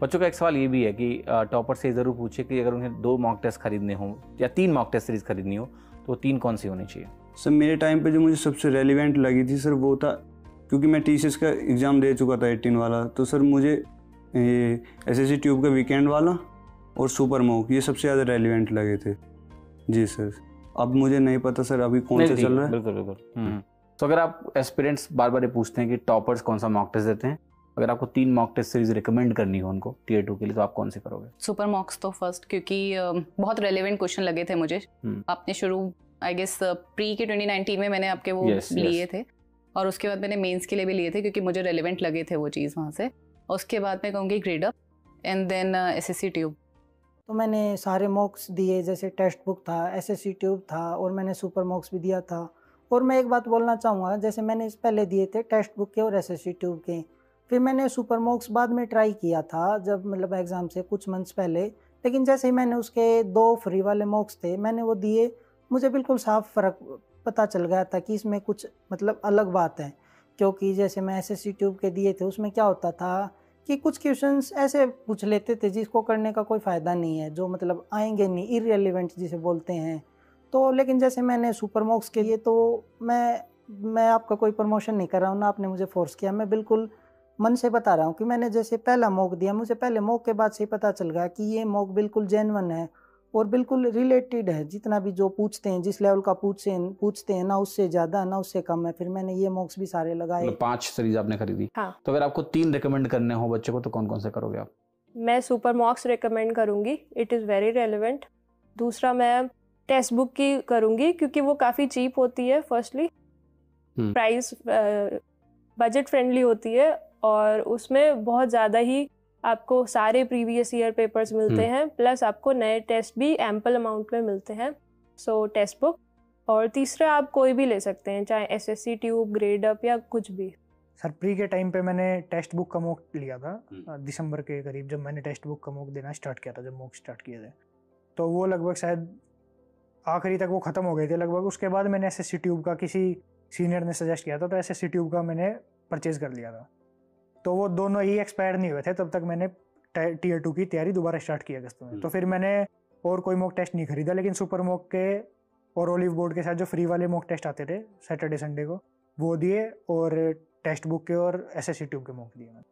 बच्चों का एक सवाल ये भी है कि टॉपर से ज़रूर पूछे कि अगर उन्हें 2 मॉक टेस्ट खरीदने हो या 3 मॉक टेस्ट सीरीज़ खरीदनी हो तो 3 कौन सी होनी चाहिए? सर मेरे टाइम पे जो मुझे सबसे रेलिवेंट लगी थी सर वो था, क्योंकि मैं टीसीएस का एग्ज़ाम दे चुका था 18 वाला, तो सर मुझे एसएससी ट्यूब का वीकेंड वाला और सुपर मॉक ये सबसे ज़्यादा रेलिवेंट लगे थे। जी सर, अब मुझे नहीं पता सर अभी कौन सा चल रहा है। बिल्कुल बिल्कुल। तो अगर आप एस्पिरेंट्स बार बार ये पूछते हैं कि टॉपर्स कौन सा मॉक टेस्ट देते हैं, अगर आपको 3 मॉक टेस्ट सीरीज रिकमेंड करनी हो उनको टियर 2 के लिए तो आप कौन से करोगे? सुपर मॉक्स तो फर्स्ट, क्योंकि बहुत रेलेवेंट क्वेश्चन लगे थे मुझे। आपने शुरू आई गेस प्री के 2019 में मैंने आपके वो लिए थे, और उसके बाद मैंने मेंस के लिए भी लिए थे क्योंकि मुझे रेलेवेंट लगे थे वो चीज़ वहाँ से। उसके बाद मैं कहूँगी grade up and then SSC tube. तो मैंने सारे मॉक्स दिए, जैसे टेक्स्ट बुक था, एसएससी ट्यूब था, और मैंने सुपर मॉक्स भी दिया था। और मैं एक बात बोलना चाहूँगा, जैसे मैंने पहले दिए थे टेक्स्ट बुक के और एसएससी ट्यूब के, फिर मैंने सुपर मॉक्स बाद में ट्राई किया था जब मतलब एग्ज़ाम से कुछ मंथ्स पहले। लेकिन जैसे ही मैंने उसके 2 फ्री वाले मॉक्स थे मैंने वो दिए, मुझे बिल्कुल साफ फ़र्क पता चल गया था कि इसमें कुछ मतलब अलग बात है। क्योंकि जैसे मैं एसएससी ट्यूब के दिए थे उसमें क्या होता था कि कुछ क्वेश्चंस ऐसे पूछ लेते थे जिसको करने का कोई फ़ायदा नहीं है, जो मतलब आएंगे नहीं, इररिलेवेंट जिसे बोलते हैं। तो लेकिन जैसे मैंने सुपर मॉक्स के लिए, तो मैं आपका कोई प्रमोशन नहीं कर रहा हूँ ना, आपने मुझे फोर्स किया, मैं बिल्कुल मन से बता रहा हूँ कि मैंने जैसे पहला मॉक दिया, मुझे पहले मॉक के बाद से पता चल गया कि ये मॉक बिल्कुल जेन्युइन है और बिल्कुल रिलेटेड है। जितना भी जो पूछते हैं, जिस लेवल का पूछते हैं ना उससे ज़्यादा ना उससे कम है। फिर मैंने ये मॉक्स भी सारे लगाए। 5 सीरीज आपने खरीदी। हाँ। तो अगर आपको 3 रिकमेंड करने हो बच्चे को तो कौन कौन से करोगे आप? मैं सुपर मॉक्स रिकमेंड करूँगी, इट इज़ वेरी रेलिवेंट। दूसरा मैं टेक्स्ट बुक की करूँगी क्योंकि वो काफ़ी चीप होती है, फर्स्टली प्राइस बजट फ्रेंडली होती है, और उसमें बहुत ज़्यादा ही आपको सारे प्रीवियस ईयर पेपर्स मिलते हैं, प्लस आपको नए टेस्ट भी एम्पल अमाउंट में मिलते हैं। सो टेक्स्ट बुक। और तीसरा आप कोई भी ले सकते हैं, चाहे एसएससी ट्यूब, ग्रेड अप या कुछ भी। सर प्री के टाइम पे मैंने टेक्स्ट बुक का मॉक लिया था दिसंबर के करीब, जब मैंने टेक्स्ट बुक का मॉक देना स्टार्ट किया था, जब मॉक स्टार्ट किए थे तो वो लगभग शायद आखिरी तक वो ख़त्म हो गए थे लगभग। उसके बाद मैंने एसएससी ट्यूब का किसी सीनियर ने सजेस्ट किया था, तो एसएससी ट्यूब का मैंने परचेज़ कर लिया था। तो वो दोनों ही एक्सपायर नहीं हुए थे, तब तक मैंने टियर 2 की तैयारी दोबारा स्टार्ट की अगस्त में। तो फिर मैंने और कोई मॉक टेस्ट नहीं खरीदा, लेकिन सुपर मॉक के और ओलिव बोर्ड के साथ जो फ्री वाले मॉक टेस्ट आते थे सैटरडे संडे को, वो दिए, और टेक्स्ट बुक के और एसएससी ट्यूब के मॉक दिए मैंने।